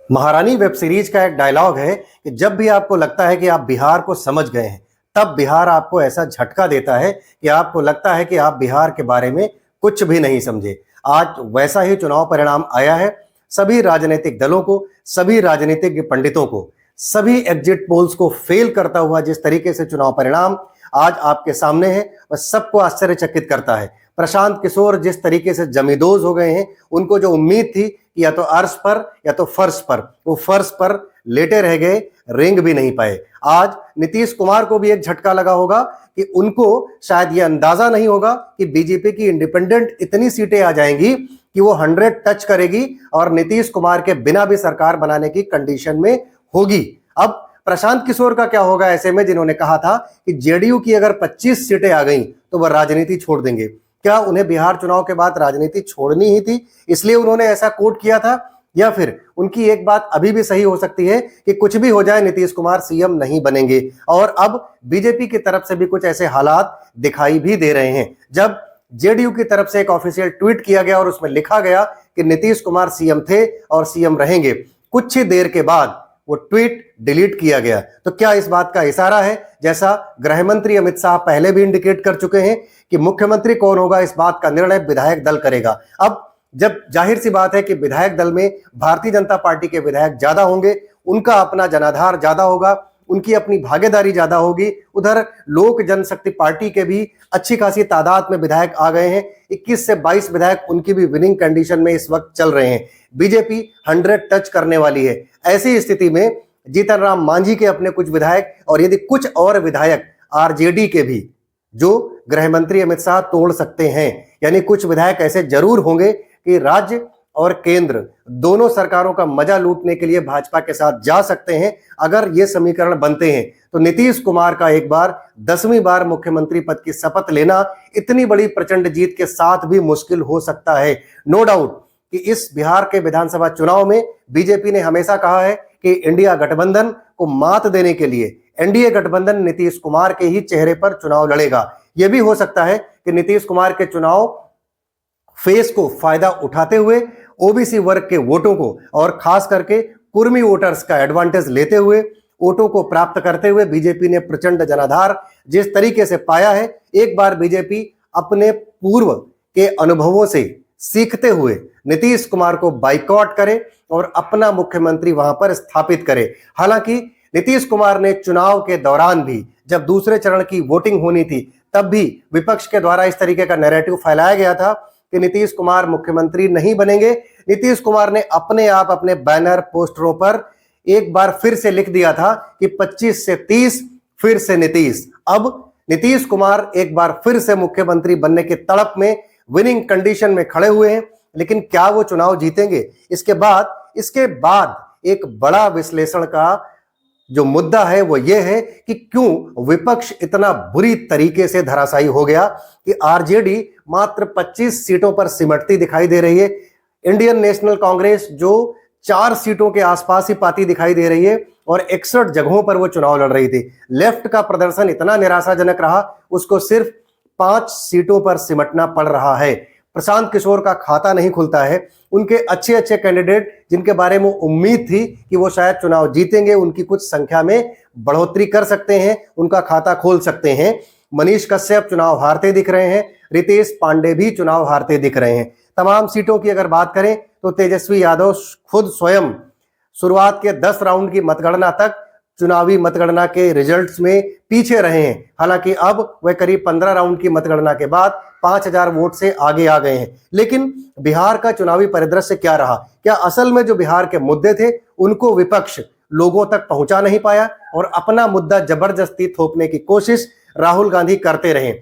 महारानी web series का एक डायलॉग है कि जब भी आपको लगता है कि आप बिहार को समझ गए हैं, तब बिहार आपको ऐसा झटका देता है कि आपको लगता है कि आप बिहार के बारे में कुछ भी नहीं समझे। आज वैसा ही चुनाव परिणाम आया है। सभी राजनीतिक दलों को, सभी राजनीतिक पंडितों को, सभी एग्जिट पोल्स को फेल करता हुआ जिस तरीके से चुनाव परिणाम आज आपके सामने है, वह सबको आश्चर्यचकित करता है। प्रशांत किशोर जिस तरीके से जमींदोज हो गए हैं, उनको जो उम्मीद थी कि या तो अर्श पर या तो फर्श पर, वो फर्श पर लेटे रह गए, रेंग भी नहीं पाए। आज नीतीश कुमार को भी एक झटका लगा होगा कि उनको शायद ये अंदाजा नहीं होगा कि बीजेपी की इंडिपेंडेंट इतनी सीटें आ जाएंगी कि वो 100 टच करेगी और नीतीश कुमार के बिना भी सरकार बनाने की कंडीशन में होगी। अब प्रशांत किशोर का क्या होगा ऐसे में, जिन्होंने कहा था कि जेडीयू की अगर 25 सीटें आ गई तो वह राजनीति छोड़ देंगे। क्या उन्हें बिहार चुनाव के बाद राजनीति छोड़नी ही थी, इसलिए उन्होंने ऐसा कोट किया था? या फिर उनकी एक बात अभी भी सही हो सकती है कि कुछ भी हो जाए नीतीश कुमार सीएम नहीं बनेंगे, और अब बीजेपी की तरफ से भी कुछ ऐसे हालात दिखाई भी दे रहे हैं। जब जेडीयू की तरफ से एक ऑफिशियल ट्वीट किया गया और उसमें लिखा गया कि नीतीश कुमार सीएम थे और सीएम रहेंगे, कुछ ही देर के बाद वो ट्वीट डिलीट किया गया। तो क्या इस बात का इशारा है, जैसा गृह मंत्री अमित शाह पहले भी इंडिकेट कर चुके हैं, कि मुख्यमंत्री कौन होगा इस बात का निर्णय विधायक दल करेगा? अब जब जाहिर सी बात है कि विधायक दल में भारतीय जनता पार्टी के विधायक ज्यादा होंगे, उनका अपना जनाधार ज्यादा होगा, उनकी अपनी भागीदारी ज्यादा होगी। उधर लोक जनशक्ति पार्टी के भी अच्छी खासी तादाद में विधायक आ गए हैं। 21 से 22 विधायक उनकी भी विनिंग कंडीशन में इस वक्त चल रहे हैं। बीजेपी 100 टच करने वाली है। ऐसी स्थिति में जीतन राम मांझी के अपने कुछ विधायक और यदि कुछ और विधायक आरजेडी के भी, जो गृह मंत्री अमित शाह तोड़ सकते हैं, यानी कुछ विधायक ऐसे जरूर होंगे कि राज्य और केंद्र दोनों सरकारों का मजा लूटने के लिए भाजपा के साथ जा सकते हैं। अगर ये समीकरण बनते हैं तो नीतीश कुमार का एक बार 10वीं बार मुख्यमंत्री पद की शपथ लेना इतनी बड़ी प्रचंड जीत के साथ भी मुश्किल हो सकता है। नो डाउट कि इस बिहार के विधानसभा चुनाव में बीजेपी ने हमेशा कहा है कि इंडिया गठबंधन को मात देने के लिए एनडीए गठबंधन नीतीश कुमार के ही चेहरे पर चुनाव लड़ेगा। यह भी हो सकता है कि नीतीश कुमार के चुनाव फेस को फायदा उठाते हुए ओबीसी वर्ग के वोटों को और खास करके कुर्मी वोटर्स का एडवांटेज लेते हुए वोटों को प्राप्त करते हुए बीजेपी ने प्रचंड जनाधार जिस तरीके से पाया है, एक बार बीजेपी अपने पूर्व के अनुभवों से सीखते हुए नीतीश कुमार को बाइकॉट करे और अपना मुख्यमंत्री वहां पर स्थापित करे। हालांकि नीतीश कुमार ने चुनाव के दौरान भी, जब दूसरे चरण की वोटिंग होनी थी, तब भी विपक्ष के द्वारा इस तरीके का नैरेटिव फैलाया गया था कि नीतीश कुमार मुख्यमंत्री नहीं बनेंगे। नीतीश कुमार ने अपने आप अपने बैनर पोस्टरों पर एक बार फिर से लिख दिया था कि 25 से 30 फिर से नीतीश। अब नीतीश कुमार एक बार फिर से मुख्यमंत्री बनने की तड़प में विनिंग कंडीशन में खड़े हुए हैं, लेकिन क्या वो चुनाव जीतेंगे? इसके बाद एक बड़ा विश्लेषण का जो मुद्दा है वो ये है कि क्यों विपक्ष इतना बुरी तरीके से धराशायी हो गया कि आरजेडी मात्र 25 सीटों पर सिमटती दिखाई दे रही है। इंडियन नेशनल कांग्रेस जो 4 सीटों के आसपास ही पाती दिखाई दे रही है और 61 जगहों पर वो चुनाव लड़ रही थी। लेफ्ट का प्रदर्शन इतना निराशाजनक रहा, उसको सिर्फ 5 सीटों पर सिमटना पड़ रहा है। प्रशांत किशोर का खाता नहीं खुलता है। उनके अच्छे अच्छे कैंडिडेट जिनके बारे में उम्मीद थी कि वो शायद चुनाव जीतेंगे, उनकी कुछ संख्या में बढ़ोतरी कर सकते हैं, उनका खाता खोल सकते हैं। मनीष कश्यप चुनाव हारते दिख रहे हैं, रितेश पांडे भी चुनाव हारते दिख रहे हैं। तमाम सीटों की अगर बात करें तो तेजस्वी यादव खुद स्वयं शुरुआत के 10 राउंड की मतगणना तक चुनावी मतगणना के रिजल्ट्स में पीछे रहे हैं। हालांकि अब वह करीब 15 राउंड की मतगणना के बाद 5000 वोट से आगे आ गए हैं। लेकिन बिहार का चुनावी परिदृश्य क्या रहा? क्या असल में जो बिहार के मुद्दे थे उनको विपक्ष लोगों तक पहुंचा नहीं पाया और अपना मुद्दा जबरदस्ती थोपने की कोशिश राहुल गांधी करते रहे?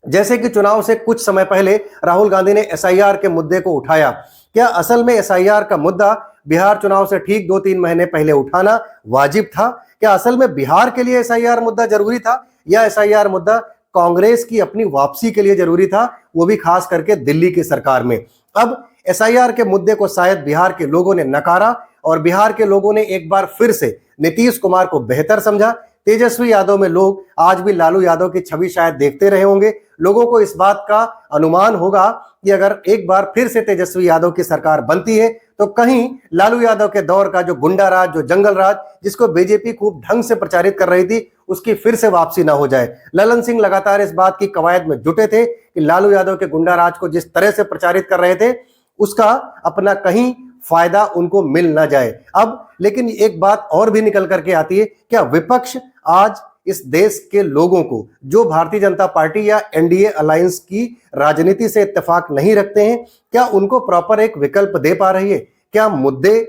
जैसे कि चुनाव से कुछ समय पहले राहुल गांधी ने एसआईआर के मुद्दे को उठाया। क्या असल में एसआईआर का मुद्दा बिहार चुनाव से ठीक 2-3 महीने पहले उठाना वाजिब था? क्या असल में बिहार के लिए एसआईआर मुद्दा जरूरी था, या एसआईआर मुद्दा कांग्रेस की अपनी वापसी के लिए जरूरी था, वो भी खास करके दिल्ली की सरकार में? अब एसआईआर के मुद्दे को शायद बिहार के लोगों ने नकारा और बिहार के लोगों ने एक बार फिर से नीतीश कुमार को बेहतर समझा। तेजस्वी यादव में लोग आज भी लालू यादव की छवि शायद देखते रहे होंगे। लोगों को इस बात का अनुमान होगा कि अगर एक बार फिर से तेजस्वी यादव की सरकार बनती है तो कहीं लालू यादव के दौर का जो गुंडा राज, जो जंगल राज, जिसको बीजेपी खूब ढंग से प्रचारित कर रही थी, उसकी फिर से वापसी ना हो जाए। ललन सिंह लगातार इस बात की कवायद में जुटे थे कि लालू यादव के गुंडा राज को जिस तरह से प्रचारित कर रहे थे, उसका अपना कहीं फायदा उनको मिल ना जाए। अब लेकिन एक बात और भी निकल करके आती है, क्या विपक्ष आज इस देश के लोगों को, जो भारतीय जनता पार्टी या एनडीए अलायंस की राजनीति से इत्तेफाक नहीं रखते हैं, क्या उनको प्रॉपर एक विकल्प दे पा रही है? क्या मुद्दे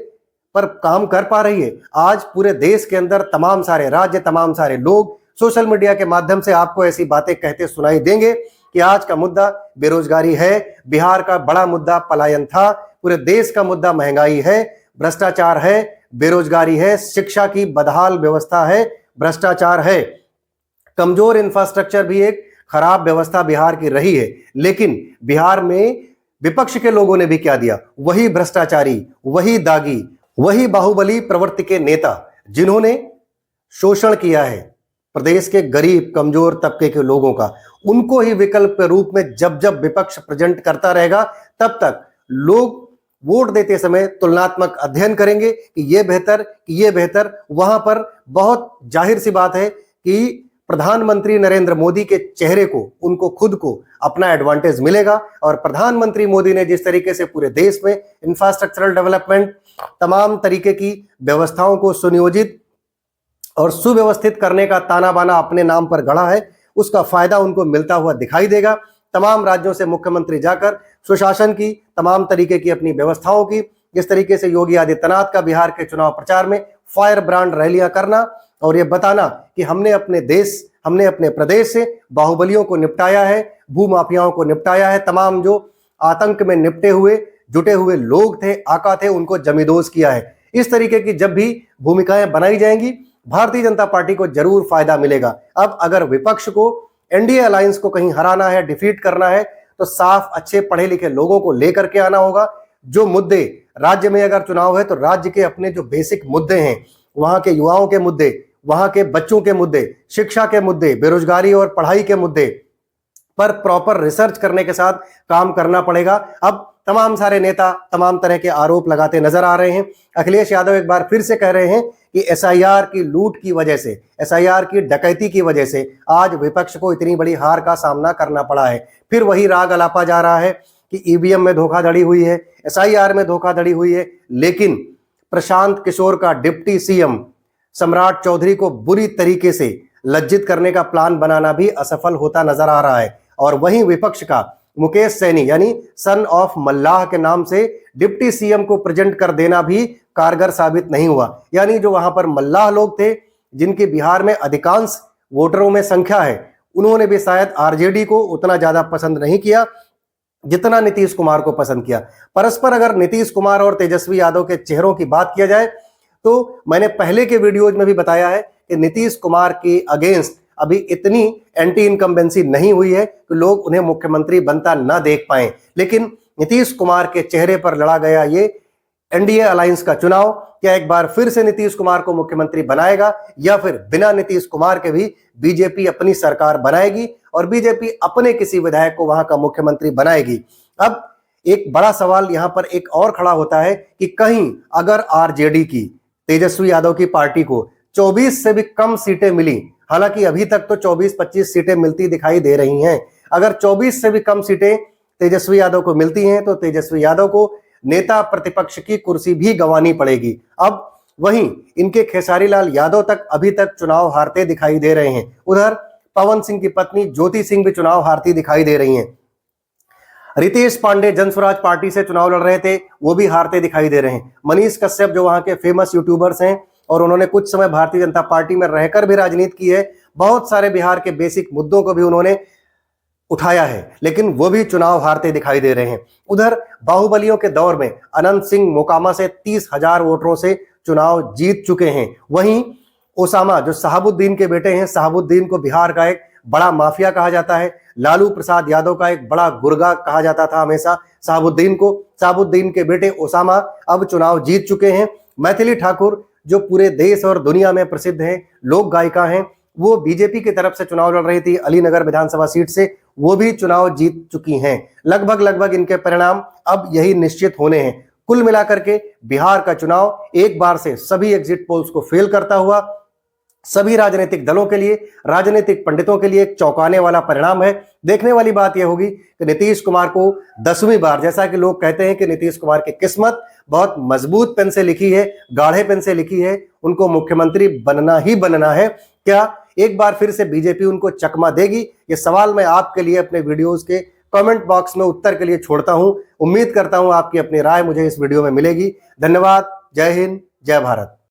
पर काम कर पा रही है? आज पूरे देश के अंदर तमाम सारे राज्य, तमाम सारे लोग सोशल मीडिया के माध्यम से आपको ऐसी बातें कहते सुनाई देंगे कि आज का मुद्दा बेरोजगारी है, बिहार का बड़ा मुद्दा पलायन था, पूरे देश का मुद्दा महंगाई है, भ्रष्टाचार है, बेरोजगारी है, शिक्षा की बदहाल व्यवस्था है, भ्रष्टाचार है, कमजोर इंफ्रास्ट्रक्चर भी एक खराब व्यवस्था बिहार की रही है। लेकिन बिहार में विपक्ष के लोगों ने भी क्या दिया? वही भ्रष्टाचारी, वही दागी, वही बाहुबली प्रवृत्ति के नेता, जिन्होंने शोषण किया है प्रदेश के गरीब कमजोर तबके के लोगों का, उनको ही विकल्प के रूप में जब जब विपक्ष प्रेजेंट करता रहेगा, तब तक लोग वोट देते समय तुलनात्मक अध्ययन करेंगे कि ये बेहतर, कि ये बेहतर। वहां पर बहुत जाहिर सी बात है कि प्रधानमंत्री नरेंद्र मोदी के चेहरे को, उनको खुद को अपना एडवांटेज मिलेगा। और प्रधानमंत्री मोदी ने जिस तरीके से पूरे देश में इंफ्रास्ट्रक्चरल डेवलपमेंट, तमाम तरीके की व्यवस्थाओं को सुनियोजित और सुव्यवस्थित करने का ताना बाना अपने नाम पर गढ़ा है, उसका फायदा उनको मिलता हुआ दिखाई देगा। तमाम राज्यों से मुख्यमंत्री जाकर सुशासन की, तमाम तरीके की अपनी व्यवस्थाओं की, जिस तरीके से योगी आदित्यनाथ का बिहार के चुनाव प्रचार में फायर ब्रांड रैलियां करना और ये बताना कि हमने अपने देश, हमने अपने प्रदेश से बाहुबलियों को निपटाया है, भूमाफियाओं को निपटाया है, तमाम जो आतंक में निपटे हुए जुटे हुए लोग थे, आका थे, उनको जमीदोज किया है। इस तरीके की जब भी भूमिकाएं बनाई जाएंगी, भारतीय जनता पार्टी को जरूर फायदा मिलेगा। अब अगर विपक्ष को, एनडीए अलायंस को कहीं हराना है, डिफीट करना है, तो साफ अच्छे पढ़े लिखे लोगों को लेकर के आना होगा। जो मुद्दे राज्य में, अगर चुनाव है तो राज्य के अपने जो बेसिक मुद्दे हैं, वहां के युवाओं के मुद्दे, वहां के बच्चों के मुद्दे, शिक्षा के मुद्दे, बेरोजगारी और पढ़ाई के मुद्दे पर प्रॉपर रिसर्च करने के साथ काम करना पड़ेगा। अब तमाम सारे नेता तमाम तरह के आरोप लगाते नजर आ रहे हैं। अखिलेश यादव एक बार फिर से कह रहे हैं कि एसआईआर की लूट की वजह से, एसआईआर की डकैती की वजह से आज विपक्ष को इतनी बड़ी हार का सामना करना पड़ा है। फिर वही राग अलापा जा रहा है कि ईवीएम में धोखाधड़ी हुई है, एसआईआर में धोखाधड़ी हुई है। लेकिन प्रशांत किशोर का डिप्टी सीएम सम्राट चौधरी को बुरी तरीके से लज्जित करने का प्लान बनाना भी असफल होता नजर आ रहा है। और वहीं विपक्ष का मुकेश सैनी यानी सन ऑफ मल्लाह के नाम से डिप्टी सीएम को प्रेजेंट कर देना भी कारगर साबित नहीं हुआ। यानी जो वहां पर मल्लाह लोग थे, जिनके बिहार में अधिकांश वोटरों में संख्या है, उन्होंने भी शायद आरजेडी को उतना ज्यादा पसंद नहीं किया जितना नीतीश कुमार को पसंद किया। परस्पर अगर नीतीश कुमार और तेजस्वी यादव के चेहरों की बात किया जाए, तो मैंने पहले के वीडियोज में भी बताया है कि नीतीश कुमार के अगेंस्ट अभी इतनी एंटी इनकम्बेंसी नहीं हुई है कि लोग उन्हें मुख्यमंत्री बनता ना देख पाए। लेकिन नीतीश कुमार के चेहरे पर लड़ा गया ये एनडीए अलायंस का चुनाव, क्या एक बार फिर से नीतीश कुमार को मुख्यमंत्री बनाएगा, या फिर बिना नीतीश कुमार के भी बीजेपी अपनी सरकार बनाएगी और बीजेपी अपने किसी विधायक को वहां का मुख्यमंत्री बनाएगी? अब एक बड़ा सवाल यहां पर एक और खड़ा होता है कि कहीं अगर आरजेडी की, तेजस्वी यादव की पार्टी को 24 से भी कम सीटें मिली, हालांकि अभी तक तो 24-25 सीटें मिलती दिखाई दे रही हैं, अगर 24 से भी कम सीटें तेजस्वी यादव को मिलती हैं तो तेजस्वी यादव को नेता प्रतिपक्ष की कुर्सी भी गंवानी पड़ेगी। अब वहीं इनके खेसारी लाल यादव तक अभी तक चुनाव हारते दिखाई दे रहे हैं। उधर पवन सिंह की पत्नी ज्योति सिंह भी चुनाव हारती दिखाई दे रही हैं। रितेश पांडे जनस्वराज पार्टी से चुनाव लड़ रहे थे, वो भी हारते दिखाई दे रहे हैं। मनीष कश्यप जो वहां के फेमस यूट्यूबर्स हैं और उन्होंने कुछ समय भारतीय जनता पार्टी में रहकर भी राजनीति की है, बहुत सारे बिहार के बेसिक मुद्दों को भी उन्होंने उठाया है, लेकिन वो भी चुनाव हारते दिखाई दे रहे हैं। उधर बाहुबलियों के दौर में अनंत सिंह मोकामा से 30,000 वोटरों से चुनाव जीत चुके हैं। वहीं ओसामा जो शहाबुद्दीन के बेटे हैं, शहाबुद्दीन को बिहार का एक बड़ा माफिया कहा जाता है, लालू प्रसाद यादव का एक बड़ा गुर्गा कहा जाता था हमेशा शहाबुद्दीन को। शहाबुद्दीन के बेटे ओसामा अब चुनाव जीत चुके हैं। मैथिली ठाकुर जो पूरे देश और दुनिया में प्रसिद्ध हैं, लोक गायिका हैं, वो बीजेपी की तरफ से चुनाव लड़ रही थी अलीनगर विधानसभा सीट से, वो भी चुनाव जीत चुकी हैं। लगभग इनके परिणाम अब यही निश्चित होने हैं। कुल मिलाकर के बिहार का चुनाव एक बार से सभी एग्जिट पोल्स को फेल करता हुआ सभी राजनीतिक दलों के लिए, राजनीतिक पंडितों के लिए एक चौंकाने वाला परिणाम है। देखने वाली बात यह होगी कि नीतीश कुमार को 10वीं बार, जैसा कि लोग कहते हैं कि नीतीश कुमार की किस्मत बहुत मजबूत पेन से लिखी है, गाढ़े पेन से लिखी है, उनको मुख्यमंत्री बनना ही बनना है। क्या एक बार फिर से बीजेपी उनको चकमा देगी? ये सवाल मैं आपके लिए अपने वीडियोस के कमेंट बॉक्स में उत्तर के लिए छोड़ता हूं। उम्मीद करता हूं आपकी अपनी राय मुझे इस वीडियो में मिलेगी। धन्यवाद। जय हिंद, जय भारत।